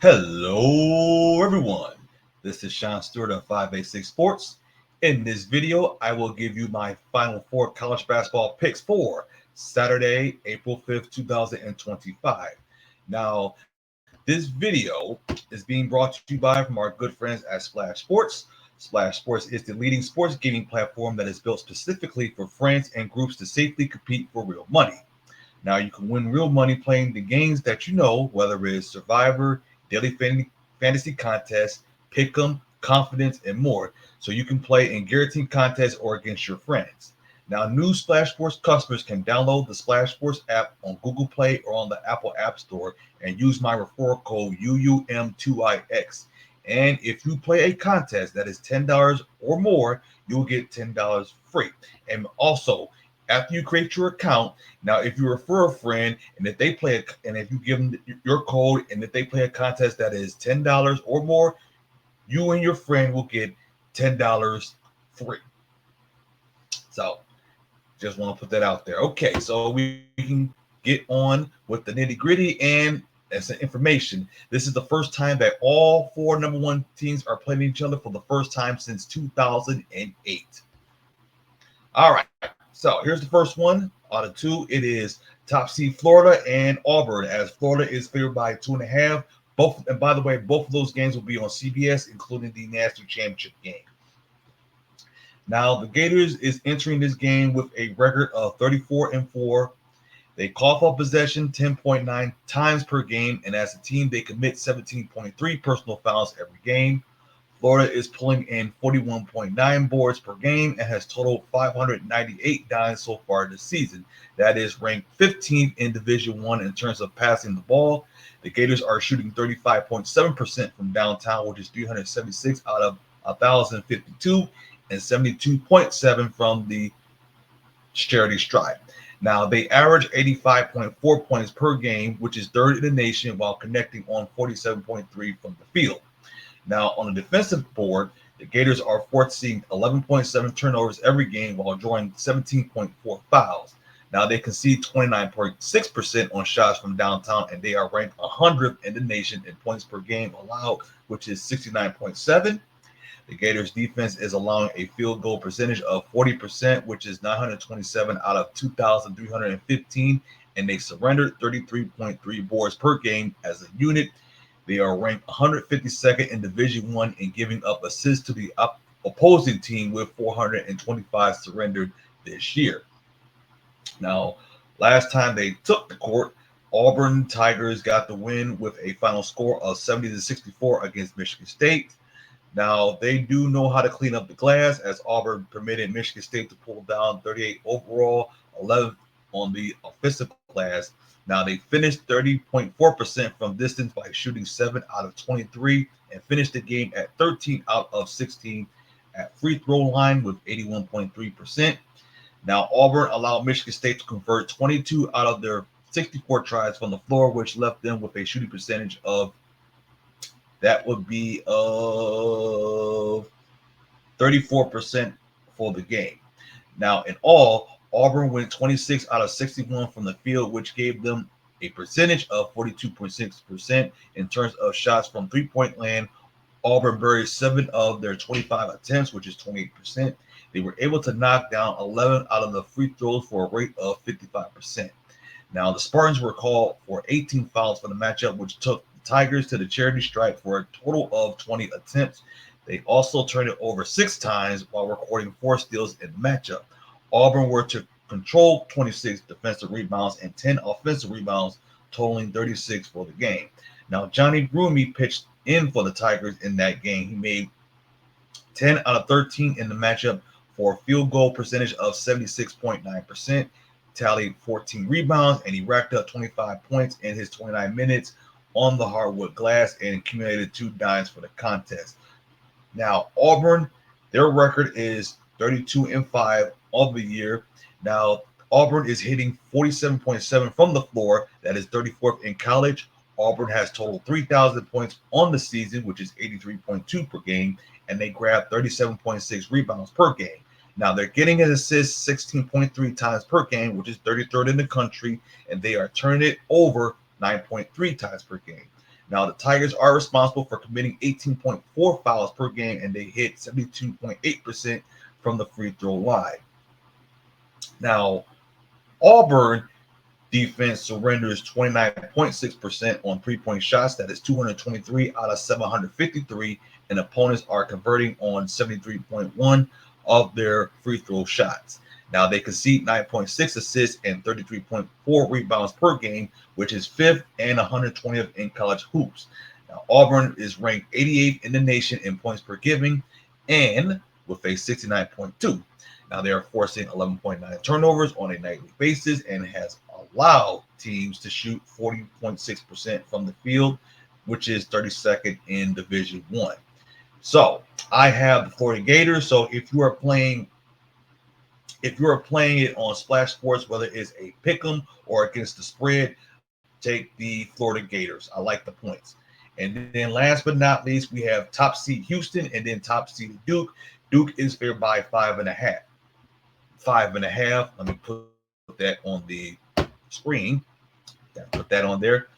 Hello, everyone. This is Shawn Stewart of 586 Sports. In this video, I will give you my Final Four college basketball picks for Saturday, April 5th, 2025. Now, this video is being brought to you by from our good friends at Splash Sports. Splash Sports is the leading sports gaming platform that is built specifically for friends and groups to safely compete for real money. Now you can win real money playing the games that you know, whether it's Survivor, daily fantasy contests, pick'em, confidence, and more. So you can play in guaranteed contests or against your friends. Now, new Splash Sports customers can download the Splash Sports app on Google Play or on the Apple App Store and use my referral code UUM2IX. And if you play a contest that is $10 or more, you'll get $10 free. And also, after you create your account, now if you refer a friend and if they play and if you give them your code and if they play a contest that is $10 or more, you and your friend will get $10 free. So just want to put that out there. Okay, so we can get on with the nitty gritty and some information. This is the first time that all four number one teams are playing each other for the first time since 2008. All right, so here's the first one out of two. It is top seed Florida and Auburn, as Florida is favored by 2.5. Both, and by the way, both of those games will be on CBS, including the national championship game. Now, the Gators is entering this game with a record of 34-4. They cough up possession 10.9 times per game, and as a team, they commit 17.3 personal fouls every game. Florida is pulling in 41.9 boards per game and has totaled 598 dimes so far this season. That is ranked 15th in Division I in terms of passing the ball. The Gators are shooting 35.7% from downtown, which is 376 out of 1,052, and 72.7 from the charity stripe. Now, they average 85.4 points per game, which is third in the nation, while connecting on 47.3 from the field. Now, on the defensive board, the Gators are fourth, seeing 11.7 turnovers every game while drawing 17.4 fouls. Now, they concede 29.6% on shots from downtown, and they are ranked 100th in the nation in points per game allowed, which is 69.7. The Gators defense is allowing a field goal percentage of 40%, which is 927 out of 2,315, and they surrendered 33.3 boards per game as a unit. They are ranked 152nd in Division I in giving up assists to the opposing team, with 425 surrendered this year. Now, last time they took the court, Auburn Tigers got the win with a final score of 70-64 against Michigan State. Now, they do know how to clean up the glass, as Auburn permitted Michigan State to pull down 38 overall, 11 on the offensive glass. Now, they finished 30.4% from distance by shooting 7 out of 23 and finished the game at 13 out of 16 at free throw line with 81.3%. Now, Auburn allowed Michigan State to convert 22 out of their 64 tries from the floor, which left them with a shooting percentage of that would be of 34% for the game. Now, in all, Auburn went 26 out of 61 from the field, which gave them a percentage of 42.6% in terms of shots from three-point land. Auburn buried 7 of their 25 attempts, which is 28%. They were able to knock down 11 out of the free throws for a rate of 55%. Now, the Spartans were called for 18 fouls for the matchup, which took the Tigers to the charity stripe for a total of 20 attempts. They also turned it over 6 times while recording 4 steals in the matchup. Auburn were to control 26 defensive rebounds and 10 offensive rebounds, totaling 36 for the game. Now, Johnny Groomy pitched in for the Tigers in that game. He made 10 out of 13 in the matchup for a field goal percentage of 76.9%, tallied 14 rebounds, and he racked up 25 points in his 29 minutes on the hardwood glass and accumulated 2 dimes for the contest. Now, Auburn, their record is 32-5 of the year. Now, Auburn is hitting 47.7 from the floor. That is 34th in college. Auburn has totaled 3,000 points on the season, which is 83.2 per game, and they grab 37.6 rebounds per game. Now, they're getting an assist 16.3 times per game, which is 33rd in the country, and they are turning it over 9.3 times per game. Now, the Tigers are responsible for committing 18.4 fouls per game, and they hit 72.8% from the free throw line. Now, Auburn defense surrenders 29.6% on three-point shots. That is 223 out of 753, and opponents are converting on 73.1 of their free throw shots. Now, they concede 9.6 assists and 33.4 rebounds per game, which is 5th and 120th in college hoops. Now, Auburn is ranked 88th in the nation in points per giving and with a 69.2. Now, they are forcing 11.9 turnovers on a nightly basis and has allowed teams to shoot 40.6% from the field, which is 32nd in Division I. So, I have the Florida Gators. So, if you are playing it on Splash Sports, whether it's a pick'em or against the spread, take the Florida Gators. I like the points. And then last but not least, we have top seed Houston and then top seed Duke. Duke is favored by 5.5. 5.5. Let me put that on the screen. Put that on there.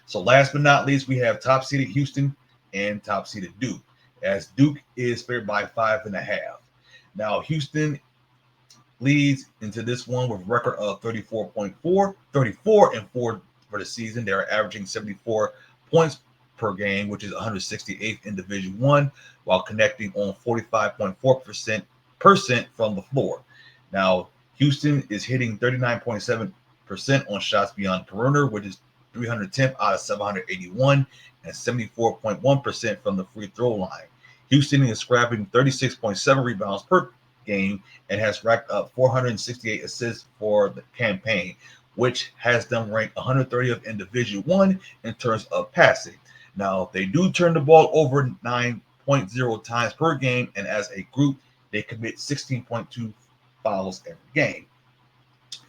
So last but not least, we have top seeded Houston and top seeded Duke, as Duke is favored by 5.5. Now, Houston leads into this one with a record of 34 and 4 for the season. They're averaging 74 points per game, which is 168th in Division I, while connecting on 45.4% from the floor. Now, Houston is hitting 39.7% on shots beyond the perimeter, which is 310th out of 781, and 74.1% from the free throw line. Houston is grabbing 36.7 rebounds per game and has racked up 468 assists for the campaign, which has them ranked 130th in Division I in terms of passing. Now, they do turn the ball over 9.0 times per game, and as a group, they commit 16.2 fouls every game.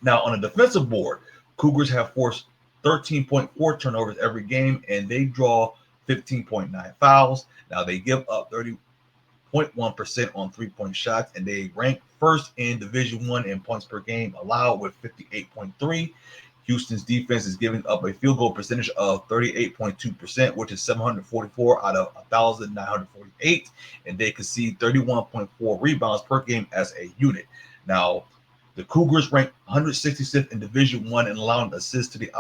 Now, on the defensive board, Cougars have forced 13.4 turnovers every game, and they draw 15.9 fouls. Now, they give up 30.1% on three-point shots, and they rank first in Division I in points per game allowed with 58.3. Houston's defense is giving up a field goal percentage of 38.2%, which is 744 out of 1,948, and they concede 31.4 rebounds per game as a unit. Now, the Cougars rank 166th in Division I in allowing assists to the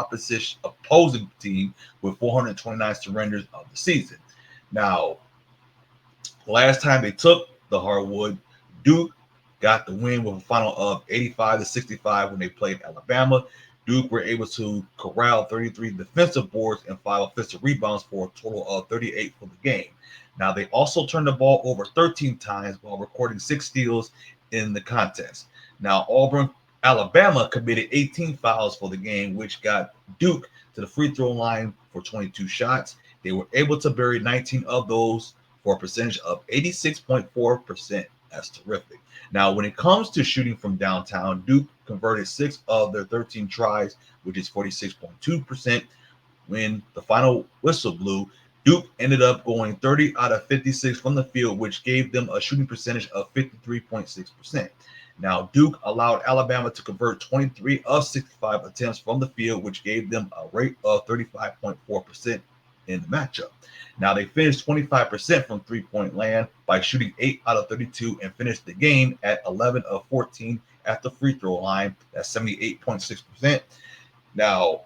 opposing team with 429 surrenders of the season. Now, last time they took the hardwood, Duke got the win with a final of 85-65 when they played Alabama. Duke were able to corral 33 defensive boards and 5 offensive rebounds for a total of 38 for the game. Now, they also turned the ball over 13 times while recording 6 steals in the contest. Now, Alabama committed 18 fouls for the game, which got Duke to the free throw line for 22 shots. They were able to bury 19 of those for a percentage of 86.4%. That's terrific. Now, when it comes to shooting from downtown, Duke converted 6 of their 13 tries, which is 46.2%. When the final whistle blew, Duke ended up going 30 out of 56 from the field, which gave them a shooting percentage of 53.6%. Now, Duke allowed Alabama to convert 23 of 65 attempts from the field, which gave them a rate of 35.4% in the matchup. Now, they finished 25% from three-point land by shooting 8 out of 32 and finished the game at 11 of 14 at the free throw line. That's 78.6%. Now,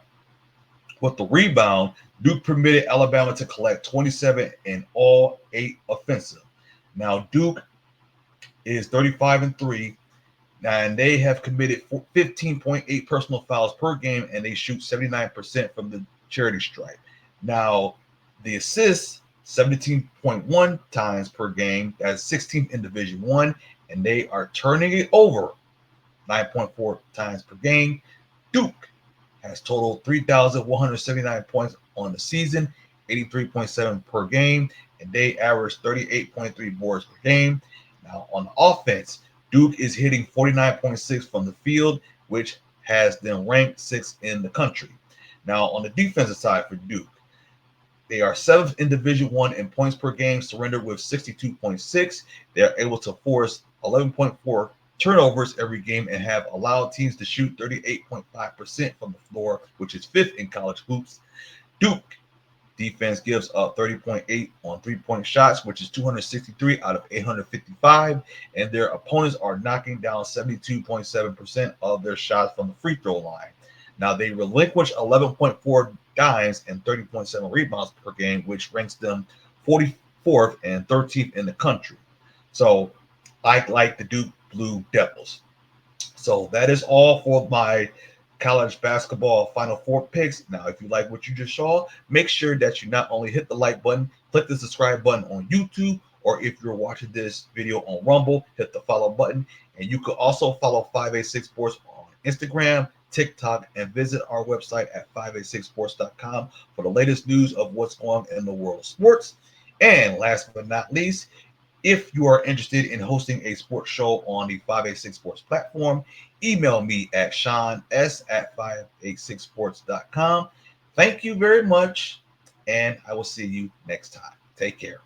with the rebound, Duke permitted Alabama to collect 27 in all 8 offensive. Now, Duke is 35-3, and they have committed 15.8 personal fouls per game, and they shoot 79% from the charity stripe. Now, the assists, 17.1 times per game. That's 16th in Division I, and they are turning it over 9.4 times per game. Duke has totaled 3,179 points on the season, 83.7 per game, and they average 38.3 boards per game. Now, on the offense, Duke is hitting 49.6 from the field, which has them ranked 6th in the country. Now, on the defensive side for Duke, they are 7th in Division I in points per game, surrendered with 62.6. They are able to force 11.4 turnovers every game and have allowed teams to shoot 38.5% from the floor, which is 5th in college hoops. Duke Defense gives up 30.8 on three-point shots, which is 263 out of 855, and their opponents are knocking down 72.7% of their shots from the free throw line. Now, they relinquish 11.4 dimes and 30.7 rebounds per game, which ranks them 44th and 13th in the country. So I like the Duke Blue Devils. So that is all for my college basketball Final Four picks. Now, if you like what you just saw, make sure that you not only hit the like button, click the subscribe button on YouTube, or if you're watching this video on Rumble, hit the follow button. And you could also follow 586 Sports on Instagram, TikTok, and visit our website at 586sports.com for the latest news of what's going on in the world of sports. And last but not least, if you are interested in hosting a sports show on the 586 Sports platform, email me at ShawnS@586sports.com. Thank you very much, and I will see you next time. Take care.